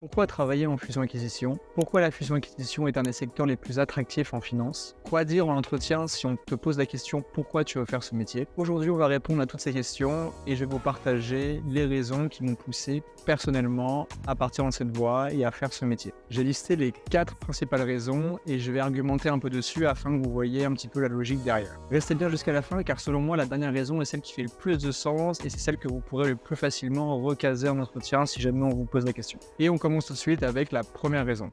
Pourquoi travailler en fusion-acquisition? Pourquoi la fusion-acquisition est un des secteurs les plus attractifs en finance? Quoi dire en entretien si on te pose la question pourquoi tu veux faire ce métier? Aujourd'hui, on va répondre à toutes ces questions et je vais vous partager les raisons qui m'ont poussé personnellement à partir dans cette voie et à faire ce métier. J'ai listé les 4 principales raisons et je vais argumenter un peu dessus afin que vous voyez un petit peu la logique derrière. Restez bien jusqu'à la fin car selon moi, la dernière raison est celle qui fait le plus de sens et c'est celle que vous pourrez le plus facilement recaser en entretien si jamais on vous pose la question. Et on commence tout de suite avec la première raison.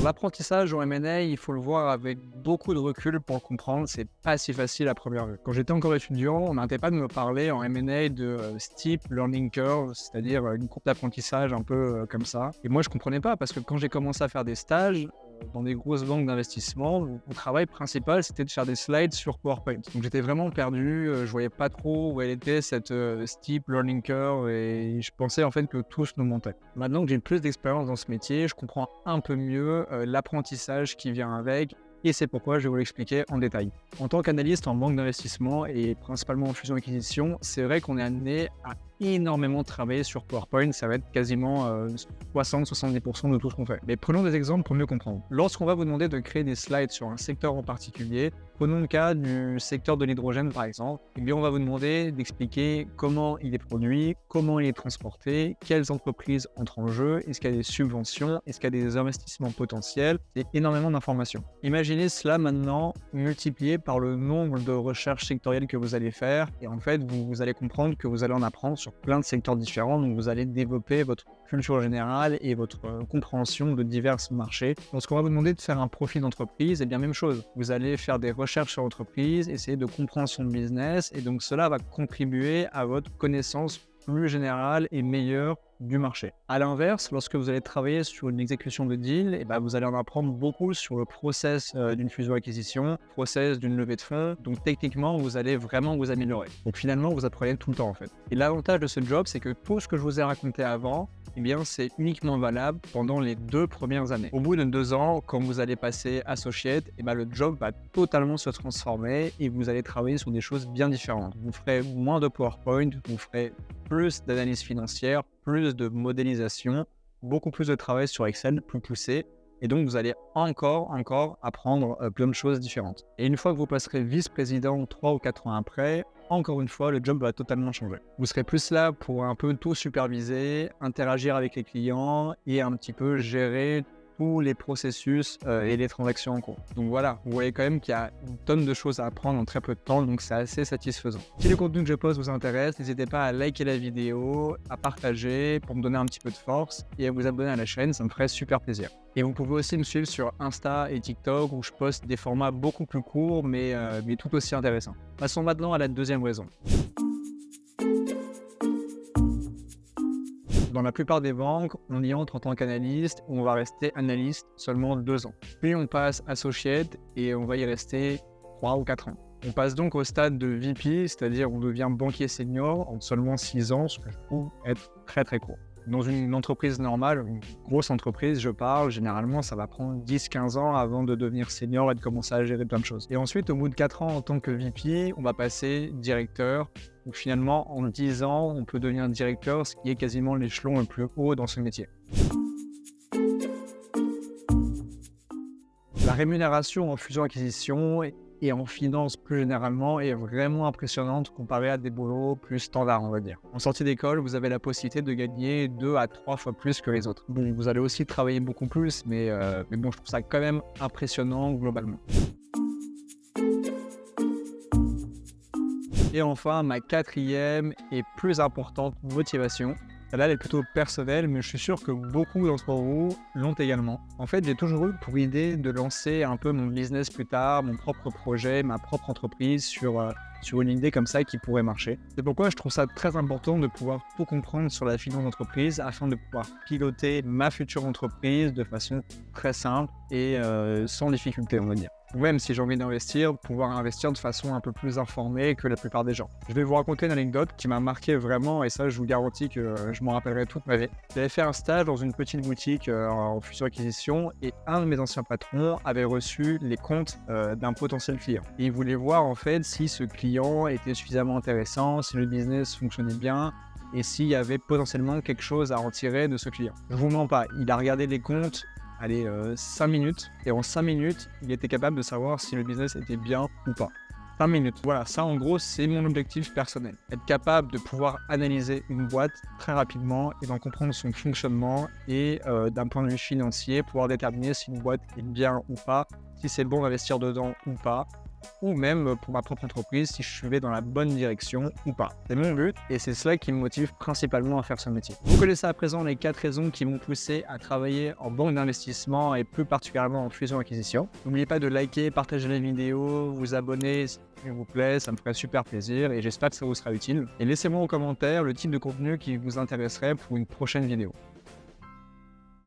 L'apprentissage en M&A, il faut le voir avec beaucoup de recul pour le comprendre, c'est pas si facile à première vue. Quand j'étais encore étudiant, on n'arrêtait pas de me parler en M&A de steep learning curve, c'est-à-dire une courbe d'apprentissage un peu comme ça. Et moi je comprenais pas parce que quand j'ai commencé à faire des stages dans des grosses banques d'investissement, mon travail principal c'était de faire des slides sur PowerPoint. Donc j'étais vraiment perdu, je voyais pas trop où elle était cette steep learning curve et je pensais en fait que tout se nous montait. Maintenant que j'ai plus d'expérience dans ce métier, je comprends un peu mieux l'apprentissage qui vient avec et c'est pourquoi je vais vous l'expliquer en détail. En tant qu'analyste en banque d'investissement et principalement en fusion-acquisition, c'est vrai qu'on est amené à énormément travailler sur PowerPoint, ça va être quasiment 60-70% de tout ce qu'on fait. Mais prenons des exemples pour mieux comprendre. Lorsqu'on va vous demander de créer des slides sur un secteur en particulier, prenons le cas du secteur de l'hydrogène par exemple, eh bien on va vous demander d'expliquer comment il est produit, comment il est transporté, quelles entreprises entrent en jeu, est-ce qu'il y a des subventions, est-ce qu'il y a des investissements potentiels, c'est énormément d'informations. Imaginez cela maintenant multiplié par le nombre de recherches sectorielles que vous allez faire et en fait vous allez comprendre que vous allez en apprendre sur plein de secteurs différents, donc vous allez développer votre culture générale et votre compréhension de divers marchés. Lorsqu'on va vous demander de faire un profil d'entreprise, et bien même chose, vous allez faire des recherches sur l'entreprise, essayer de comprendre son business et donc cela va contribuer à votre connaissance plus générale et meilleure du marché. A l'inverse, lorsque vous allez travailler sur une exécution de deal, et vous allez en apprendre beaucoup sur le process d'une fusion-acquisition, process d'une levée de fonds. Donc techniquement, vous allez vraiment vous améliorer. Donc finalement, vous apprenez tout le temps en fait. Et l'avantage de ce job, c'est que tout ce que je vous ai raconté avant, eh bien, c'est uniquement valable pendant les 2 premières années. Au bout de 2 ans, quand vous allez passer associate, le job va totalement se transformer et vous allez travailler sur des choses bien différentes. Vous ferez moins de PowerPoint, vous ferez plus d'analyse financière, plus de modélisation, beaucoup plus de travail sur Excel, plus poussé. Et donc, vous allez encore apprendre plein de choses différentes. Et une fois que vous passerez vice-président 3 ou 4 ans après, encore une fois, le job va totalement changer. Vous serez plus là pour un peu tout superviser, interagir avec les clients et un petit peu gérer tous les processus et les transactions en cours. Donc voilà, vous voyez quand même qu'il y a une tonne de choses à apprendre en très peu de temps, donc c'est assez satisfaisant. Si le contenu que je poste vous intéresse, n'hésitez pas à liker la vidéo, à partager pour me donner un petit peu de force et à vous abonner à la chaîne, ça me ferait super plaisir. Et vous pouvez aussi me suivre sur Insta et TikTok où je poste des formats beaucoup plus courts mais tout aussi intéressants. Passons maintenant à la deuxième raison. Dans la plupart des banques, on y entre en tant qu'analyste où on va rester analyste seulement 2 ans. Puis on passe associate et on va y rester 3 ou 4 ans. On passe donc au stade de VP, c'est-à-dire on devient banquier senior en seulement 6 ans, ce que je trouve être très court. Dans une entreprise normale, une grosse entreprise, je parle, généralement ça va prendre 10-15 ans avant de devenir senior et de commencer à gérer plein de choses. Et ensuite, au bout de 4 ans en tant que VP, on va passer directeur. Donc finalement, en 10 ans, on peut devenir directeur, ce qui est quasiment l'échelon le plus haut dans ce métier. La rémunération en fusion-acquisition et en finance plus généralement est vraiment impressionnante comparée à des boulots plus standards, on va dire. En sortie d'école, vous avez la possibilité de gagner 2 à 3 fois plus que les autres. Bon, vous allez aussi travailler beaucoup plus, mais bon, je trouve ça quand même impressionnant globalement. Et enfin, ma 4e et plus importante motivation. Celle-là, elle est plutôt personnelle, mais je suis sûr que beaucoup d'entre vous l'ont également. En fait, j'ai toujours eu pour idée de lancer un peu mon business plus tard, mon propre projet, ma propre entreprise sur une idée comme ça qui pourrait marcher. C'est pourquoi je trouve ça très important de pouvoir tout comprendre sur la finance d'entreprise afin de pouvoir piloter ma future entreprise de façon très simple et sans difficulté, on va dire. Même si j'ai envie d'investir, pouvoir investir de façon un peu plus informée que la plupart des gens. Je vais vous raconter une anecdote qui m'a marqué vraiment et ça je vous garantis que je m'en rappellerai toute ma vie. J'avais fait un stage dans une petite boutique en fusion-acquisition et un de mes anciens patrons avait reçu les comptes d'un potentiel client. Et il voulait voir en fait si ce client était suffisamment intéressant, si le business fonctionnait bien et s'il y avait potentiellement quelque chose à en tirer de ce client. Je vous mens pas, il a regardé les comptes, 5 minutes, et en 5 minutes, il était capable de savoir si le business était bien ou pas. 5 minutes. Voilà, ça en gros, c'est mon objectif personnel. Être capable de pouvoir analyser une boîte très rapidement et d'en comprendre son fonctionnement et d'un point de vue financier, pouvoir déterminer si une boîte est bien ou pas, si c'est bon d'investir dedans ou pas, ou même pour ma propre entreprise, si je vais dans la bonne direction ou pas. C'est mon but et c'est cela qui me motive principalement à faire ce métier. Vous connaissez à présent les 4 raisons qui m'ont poussé à travailler en banque d'investissement et plus particulièrement en fusion-acquisition. N'oubliez pas de liker, partager les vidéos, vous abonner s'il vous plaît, ça me ferait super plaisir et j'espère que ça vous sera utile. Et laissez-moi en commentaire le type de contenu qui vous intéresserait pour une prochaine vidéo.